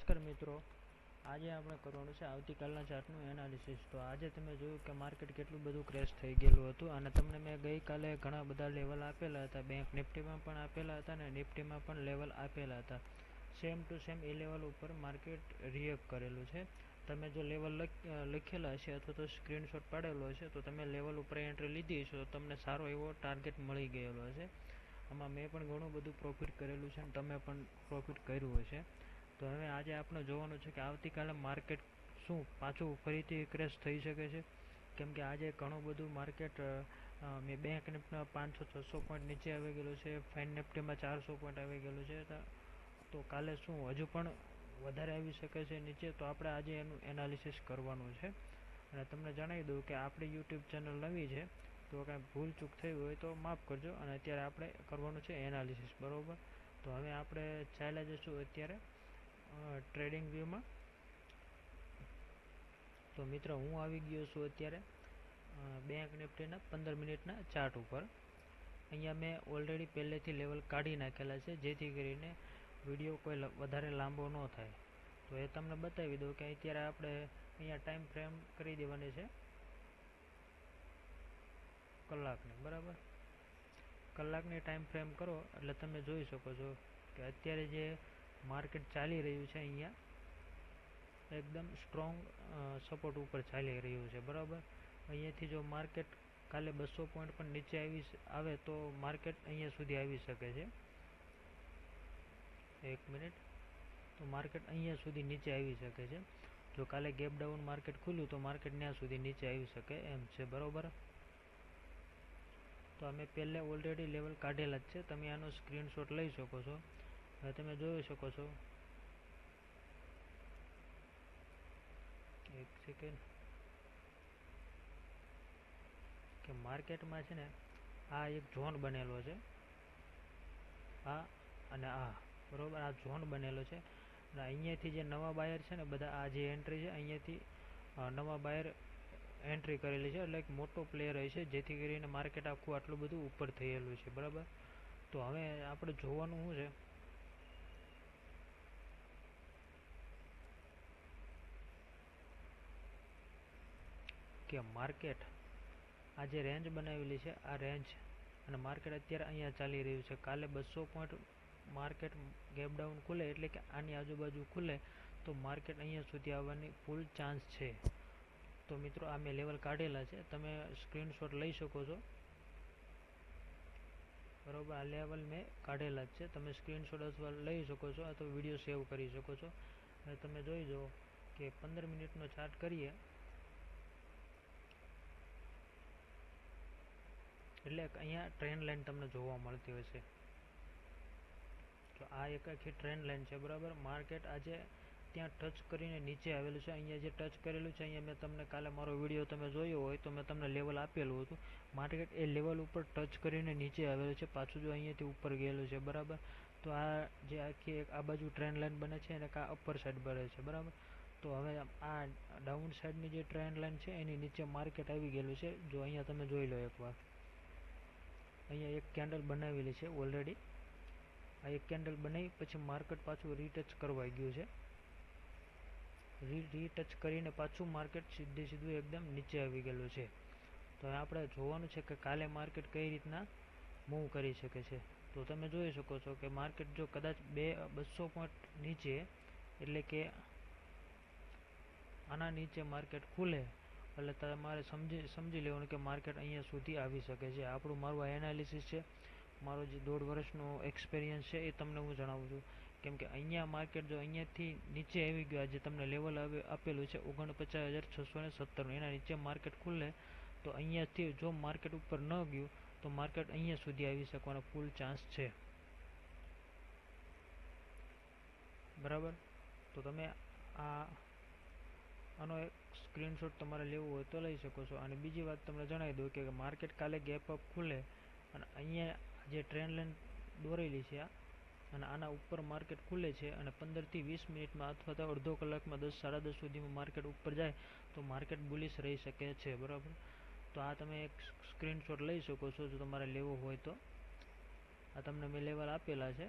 નમસ્કાર મિત્રો, આજે આપણે કરવાનું છે આવતીકાલના ચાર્ટનું એનાલિસિસ. તો આજે તમે જોયું કે માર્કેટ કેટલું બધું ક્રેશ થઈ ગયેલું હતું અને તમને મેં ગઈકાલે ઘણા બધા લેવલ આપેલા હતા. બેંક નિફ્ટીમાં પણ આપેલા હતા અને નિફ્ટીમાં પણ લેવલ આપેલા હતા. સેમ ટુ સેમ એ લેવલ ઉપર માર્કેટ રિએક્ટ કરેલું છે. તમે જો લેવલ લખેલા હશે અથવા તો સ્ક્રીનશોટ પાડેલો હશે તો તમે લેવલ ઉપર એન્ટ્રી લીધી હશે તો તમને સારો એવો ટાર્ગેટ મળી ગયેલો હશે. આમાં મેં પણ ઘણું બધું પ્રોફિટ કરેલું છે અને તમે પણ પ્રોફિટ કર્યું હશે. તો હવે આજે આપણે જોવાનું છે કે આવતીકાલે માર્કેટ શું પાછું ફરીથી ક્રેશ થઈ શકે છે, કેમ કે આજે ઘણું બધું માર્કેટ મેં બેંક નિફ્ટીમાં 500-600 પોઈન્ટ નીચે આવી ગયેલું છે, ફાઇન નિફ્ટીમાં 400 પોઈન્ટ આવી ગયેલું છે. તો કાલે શું હજુ પણ વધારે આવી શકે છે નીચે, તો આપણે આજે એનું એનાલિસિસ કરવાનું છે. અને તમને જણાવી દઉં કે આપણી યુટ્યુબ ચેનલ નવી છે, તો કાંઈ ભૂલ ચૂક થઈ હોય તો માફ કરજો. અને અત્યારે આપણે કરવાનું છે એનાલિસિસ, બરાબર. તો હવે આપણે ચાલ્યા જઈશું અત્યારે ટ્રેડિંગ વ્યૂમાં. તો મિત્રો, હું આવી ગયો છું અત્યારે બેંક નિફ્ટીના 15 મિનિટના ચાર્ટ ઉપર. અહીંયા મેં ઓલરેડી પહેલેથી લેવલ કાઢી નાખેલા છે, જેથી કરીને વિડીયો કોઈ વધારે લાંબો ન થાય. તો એ તમને બતાવી દઉં કે અત્યારે આપણે અહીંયા ટાઈમ ફ્રેમ કરી દેવાની છે કલાકની, બરાબર. કલાકની ટાઈમ ફ્રેમ કરો એટલે તમે જોઈ શકો છો કે અત્યારે જે માર્કેટ ચાલી રહ્યું છે અહીંયા એકદમ સ્ટ્રોંગ સપોર્ટ ઉપર ચાલી રહ્યું છે, બરાબર. અહીંયાથી જો માર્કેટ કાલે 200 પોઈન્ટ પણ નીચે આવે તો માર્કેટ અહીંયા સુધી આવી શકે છે. એક મિનિટ. તો માર્કેટ અહીંયા સુધી નીચે આવી શકે છે. જો કાલે ગેપ ડાઉન માર્કેટ ખુલ્યું તો માર્કેટ ત્યાં સુધી નીચે આવી શકે એમ છે, બરાબર. તો અમે પહેલે ઓલરેડી લેવલ કાઢેલા જ છે, તમે આનો સ્ક્રીનશોટ લઈ શકો છો. હવે તમે જોઈ શકો છો, એક સેકન્ડ, કે માર્કેટમાં છે ને આ એક ઝોન બનેલો છે, આ અને આ, બરાબર. આ ઝોન બનેલો છે અને અહીંયાથી જે નવા બાયર છે ને બધા આ જે એન્ટ્રી છે અહીંયાથી નવા બાયર એન્ટ્રી કરેલી છે, એટલે એક મોટો પ્લેયર હોય છે, જેથી કરીને માર્કેટ આખું આટલું બધું ઉપર થયેલું છે, બરાબર. તો હવે આપણે જોવાનું શું છે કે માર્કેટ આ જે રેન્જ બનાવેલી છે આ રેન્જ અને માર્કેટ અત્યારે અહીંયા ચાલી રહ્યું છે. કાલે 200 પોઈન્ટ માર્કેટ ગેપ ડાઉન ખુલે એટલે કે આની આજુબાજુ ખુલે તો માર્કેટ અહીંયા સુધી આવવાની ફૂલ ચાન્સ છે. તો મિત્રો, આ મેં લેવલ કાઢેલા છે, તમે સ્ક્રીનશોટ લઈ શકો છો, બરાબર. આ લેવલ મેં કાઢેલા જ છે, તમે સ્ક્રીનશોટ અથવા લઈ શકો છો અથવા વિડીયો સેવ કરી શકો છો. અને તમે જોઈ જુઓ કે 15 મિનિટનો ચાર્ટ કરીએ એટલે અહીંયા ટ્રેન્ડ લાઈન તમને જોવા મળતી હોય છે. તો આ એક આખી ટ્રેન્ડ લાઈન છે, બરાબર. માર્કેટ આજે ત્યાં ટચ કરીને નીચે આવેલું છે. અહીંયા જે ટચ કરેલું છે અહીંયા મેં તમને કાલે મારો વિડીયો તમે જોયો હોય તો મેં તમને લેવલ આપેલું હતું. માર્કેટ એ લેવલ ઉપર ટચ કરીને નીચે આવેલું છે, પાછું જો અહીંયાથી ઉપર ગયેલું છે, બરાબર. તો આ જે આખી એક આ બાજુ ટ્રેન્ડ લાઈન બને છે અને આ અપર સાઈડ બને છે, બરાબર. તો હવે આ ડાઉન સાઈડની જે ટ્રેન્ડ લાઈન છે એની નીચે માર્કેટ આવી ગયેલું છે. જો અહીંયા તમે જોઈ લો એકવાર, અહીંયા એક કેન્ડલ બનાવેલી છે ઓલરેડી. આ એક કેન્ડલ બનાવી પછી માર્કેટ પાછું રીટચ કરવાઈ ગયું છે. રીટચ કરીને પાછું માર્કેટ સીધું એકદમ નીચે આવી ગયેલું છે. તો આપણે જોવાનું છે કે કાલે માર્કેટ કઈ રીતના મૂવ કરી શકે છે. તો તમે જોઈ શકો છો કે માર્કેટ જો કદાચ 200 પોઈન્ટ નીચે એટલે કે આના નીચે માર્કેટ ખુલે એટલે તમારે સમજી લેવાનું કે માર્કેટ અહીંયા સુધી આવી શકે છે. મારું આ એનાલિસિસ છે, મારો જે 1.5 વર્ષનો એક્સપિરિયન્સ છે એ તમને હું જણાવું છું. કેમ કે અહીંયા માર્કેટ જો અહીંયાથી નીચે આવી ગયું, આજે તમને લેવલ આપેલું છે 49,617, એના નીચે માર્કેટ ખુલે તો અહીંયાથી જો માર્કેટ ઉપર ન ગયું તો માર્કેટ અહીંયા સુધી આવી શકવાનો ફૂલ ચાન્સ છે, બરાબર. તો તમે આનો એક સ્ક્રીનશોટ તમારે લેવો હોય તો લઈ શકો છો. અને બીજી વાત તમને જણાવી દઉં કે માર્કેટ કાલે ગેપ અપ ખુલે અને અહીંયા જે ટ્રેન્ડ લાઈન દોરેલી છે અને આના ઉપર માર્કેટ ખુલે છે અને 15 થી 20 મિનિટમાં અથવા તો અડધો કલાકમાં 10 સાડા 10 સુધીમાં માર્કેટ ઉપર જાય તો માર્કેટ બુલિશ રહી શકે છે, બરાબર. તો આ તમે એક સ્ક્રીનશોટ લઈ શકો છો જો તમારે લેવો હોય તો. આ તમને મેં લેવલ આપેલા છે